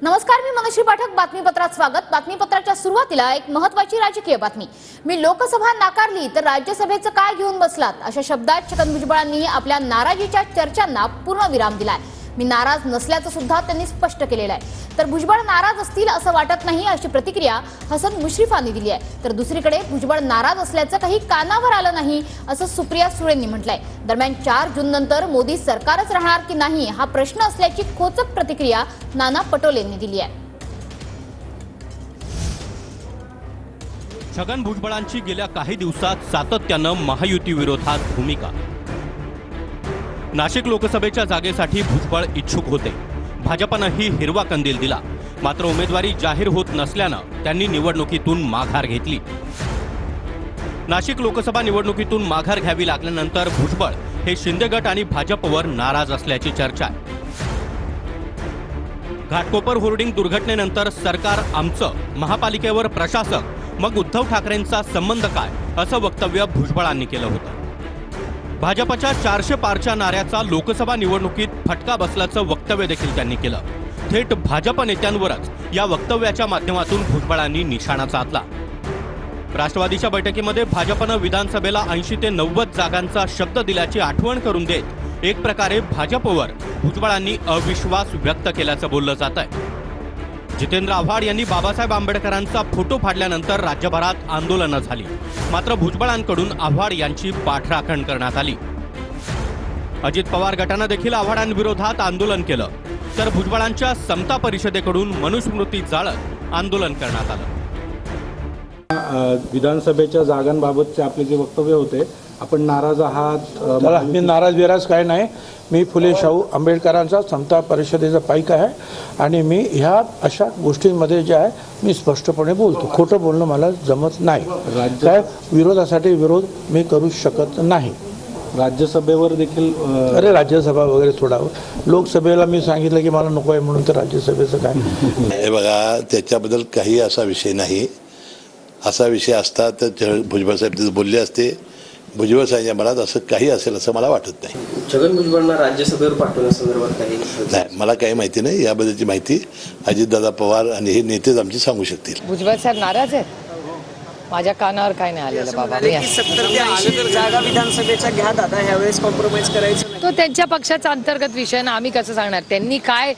नमस्कार, मी मनश्री पाठक. बातमीपत्रात स्वागत. बातमीपत्राच्या सुरुवातीला एक महत्त्वाची राजकीय बातमी. मी लोकसभा नाकारली तर राज्यसभेचं काय घेऊन बसलात, अशा शब्दात छगन भुजबळांनी आपल्या नाराजीच्या चर्चांना पूर्णविराम दिलाय. मी नाराज नसल्याचं सुद्धा त्यांनी स्पष्ट केलेलं आहे. तर भुजबळ नाराज असतील असं वाटत नाही, अशी प्रतिक्रिया हसन मुश्रीफांनी दिली आहे. तर दुसरीकडे भुजबळ नाराज असल्याचं काही कानावर आलं नाही, असं सुप्रिया सुळेंनी म्हटलंय. दरम्यान 4 जून नंतर मोदी सरकारच राहणार की नाही हा प्रश्न असल्याची खोचक प्रतिक्रिया नाना पटोलेंनी दिली आहे. छगन भुजबळांची गेल्या काही दिवसात सातत्यानं महायुती विरोधात भूमिका. नाशिक लोकसभेच्या जागेसाठी भुजबळ इच्छुक होते. भाजपनंही हिरवा कंदील दिला, मात्र उमेदवारी जाहीर होत नसल्यानं त्यांनी निवडणुकीतून माघार घेतली. नाशिक लोकसभा निवडणुकीतून माघार घ्यावी लागल्यानंतर भुजबळ हे शिंदे गट आणि भाजपवर नाराज असल्याची चर्चा आहे. घाटकोपर होर्डिंग दुर्घटनेनंतर सरकार आमचं, महापालिकेवर प्रशासक, मग उद्धव ठाकरेंचा संबंध काय, असं वक्तव्य भुजबळांनी केलं होतं. भाजपच्या 400 पारच्या नाऱ्याचा लोकसभा निवडणुकीत फटका बसल्याचं वक्तव्य देखील त्यांनी केलं. थेट भाजप नेत्यांवरच या वक्तव्याच्या माध्यमातून भुजबळांनी निशाणा साधला. राष्ट्रवादीच्या बैठकीमध्ये भाजपनं विधानसभेला 80 ते 90 जागांचा शब्द दिल्याची आठवण करून देत एक प्रकारे भाजपवर भुजबळांनी अविश्वास व्यक्त केल्याचं बोललं जात आहे. जितेंद्र आव्हाड यांनी बाबासाहेब आंबेडकरांचा फोटो फाडल्यानंतर राज्यभरात आंदोलनं झाली, मात्र भुजबळांकडून आव्हाड यांची पाठराखण करण्यात आली. अजित पवार गटानं देखील आव्हाडांविरोधात आंदोलन केलं, तर भुजबळांच्या समता परिषदेकडून मनुस्मृती जाळत आंदोलन करण्यात आलं. विधानसभेच्या जागांबाबतचे आपले जे वक्तव्य होते, आपण नाराज आहात? मी नाराज काय नाही. मी फुले शाहू आंबेडकरांचा समता परिषदेचा पाईक आहे आणि मी ह्या अशा गोष्टींमध्ये जे आहे मी स्पष्टपणे बोलतो. खोटं बोलणं मला जमत नाही. काय विरोधासाठी विरोध मी करू शकत नाही. राज्यसभेवर देखील अरे राज्यसभा वगैरे सोडावं. लोकसभेला मी सांगितलं की मला नको आहे म्हणून, तर राज्यसभेचं काय? हे बघा, त्याच्याबद्दल काही असा विषय नाही. असा विषय असता तर भुजबळ साहेब तिथे बोलले असते. भुजबळ साहेबांच्या मनात असं काही असेल असं मला वाटत नाही. छगन भुजबळांना राज्यसभेवर पाठवण्यासंदर्भात काही नाही, मला काही माहिती नाही. याबद्दलची माहिती अजितदादा पवार आणि हे नेतेच आमची सांगू शकतील. भुजबळ साहेब नाराज आहेत? माझ्या कानावर काय नाही आलेलं बाबा. 70 ते 80 जागा विधानसभेच्या घ्या दादा, ह्यावेळेस कॉम्प्रोमाइज करायचं नाही. तो त्यांच्या पक्षाचा अंतर्गत विषय ना, आम्ही कसं सांगणार? त्यांनी काय,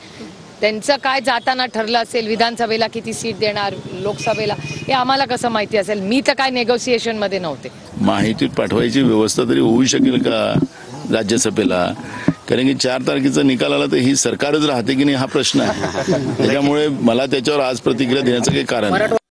त्यांचं काय जाताना ठरलं असेल, विधानसभेला किती सीट देणार, लोकसभेला, हे आम्हाला कसं माहिती असेल? मी तर काय नेगोसिएशन मध्ये नव्हते. माहितीत पाठवायची व्यवस्था तरी होऊ शकेल का राज्यसभेला? कारण की 4 तारखेचा निकाल आला तर ही सरकारच राहते की नाही हा प्रश्न आहे. त्याच्यामुळे मला त्याच्यावर आज प्रतिक्रिया देण्याचं काही कारण नाही.